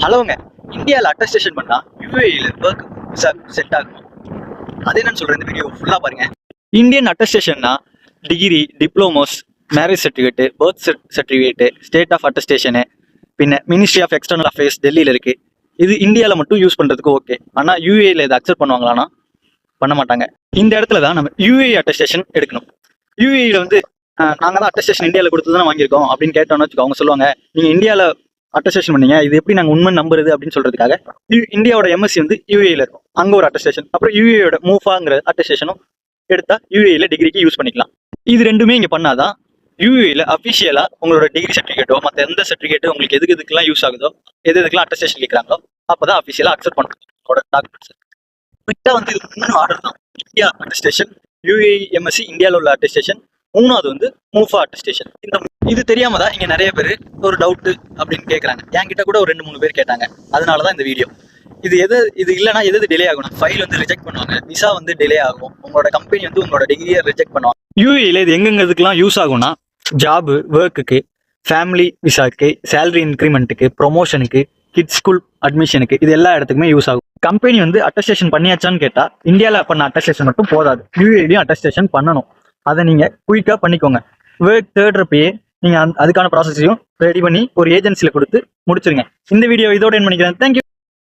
ஹலோங்க. இந்தியாவில் அட்டஸ்டேஷன் பண்ணா யூஏஇல work visa set ஆகும். அது என்னன்னு சொல்றேன், இந்த வீடியோ ஃபுல்லா பாருங்க. இந்தியன் அட்டஸ்டேஷன்னா degree, diplomas, marriage certificate, birth certificate, state of அட்டஸ்டேஷனு, பின்ன மினிஸ்ட்ரி ஆஃப் எக்ஸ்டர்னல் அஃபேர்ஸ் டெல்லியில் இருக்கு. இது இந்தியாவில் மட்டும் யூஸ் பண்ணுறதுக்கு ஓகே. ஆனால் யூஏஇல இதை அக்செப்ட் பண்ணுவாங்களான்னா பண்ண மாட்டாங்க. இந்த இடத்துல தான் நம்ம யூஏஇ அட்டஸ்டேஷன் எடுக்கணும். யூஏஇல வந்து நாங்கள் தான் அட்டஸ்டேஷன் இந்தியாவில் கொடுத்து தான் வாங்கியிருக்கோம் அப்படின்னு கேட்டோம்னு வச்சுக்கோ, அவங்க சொல்லுவாங்க நீங்கள் இந்தியாவில் அட்டஸ்டேஷன் பண்ணீங்க, இது எப்படி நாங்கள் உண்மை நம்புறது அப்படின்னு சொல்றதுக்காக இந்தியாவோட எம்எஸ்சி வந்து யூஏஇல இருக்கும், அங்கே ஒரு அட்டஸ்டேஷன், அப்புறம் யூஏயோட மூஃபாங்கிற அட்டஸ்டேஷனும் எடுத்தா யூஏஇல டிகிரிக்கு யூஸ் பண்ணிக்கலாம். இது ரெண்டுமே இங்கே பண்ணாதான் யூஏஇல அஃபிஷியலா உங்களோட டிகிரி சர்டிஃபிகேட்டோ மற்ற எந்த சர்டிஃபிகேட்டோ உங்களுக்கு எதுக்கெல்லாம் யூஸ் ஆகுதோ, எதுக்கெல்லாம் அட்டஸ்டேஷன் கேட்குறாங்களோ அப்பதான் அஃபிஷியலா அக்செப்ட் பண்ணுறோட டாக்குமெண்ட்ஸ். குயிக்காக வந்து இது 3 ஆர்டர் தான். இந்தியா அட்டஸ்டேஷன், யூஏஇ எம்எஸ்சி இந்தியாவில் உள்ள அட்டஸ்டேஷன், மூணாவது வந்து மூஃபா அட்டஸ்டேஷன். இது தெரியாம தான் இங்க நிறைய பேர் ஒரு டவுட் அப்படின்னு கேட்கறாங்க. என்கிட்ட கூட ஒரு 2-3 பேர் கேட்டாங்க. அதனாலதான் இந்த வீடியோ. இது இல்லைன்னா எது டிலே ஆகணும், ஃபைல் வந்து ரிஜெக்ட் பண்ணுவாங்க, விசா வந்து டிலே ஆகும், உங்களோட கம்பெனி வந்து உங்களோட டிகிரியை ரிஜெக்ட் பண்ணுவாங்க. யூஏஇல இது எங்கெங்கதுக்கெல்லாம் யூஸ் ஆகும்னா ஜாபு, ஒர்க்குக்கு, ஃபேமிலி விசாக்கு, சேலரி இன்க்ரிமெண்ட்டுக்கு, ப்ரொமோஷனுக்கு, கிட்ஸ் ஸ்கூல் அட்மிஷனுக்கு, இது எல்லா இடத்துக்குமே யூஸ் ஆகும். கம்பெனி வந்து அட்டஸ்டேஷன் பண்ணியாச்சான்னு கேட்டா இந்தியாவில் பண்ண அட்டஸ்டேஷன் மட்டும் போதாது, யூஏஇலையும் அட்டஸ்டேஷன் பண்ணணும். அதை நீங்க குயிக்கா பண்ணிக்கோங்க. ஒர்க் தேடுறப்பயே நீங்க அதுக்கான ப்ராசஸையும் ரெடி பண்ணி ஒரு ஏஜென்சியில கொடுத்து முடிச்சிருங்க. இந்த வீடியோ இதோட என் பண்ணிக்கிறேன். தேங்க்யூ.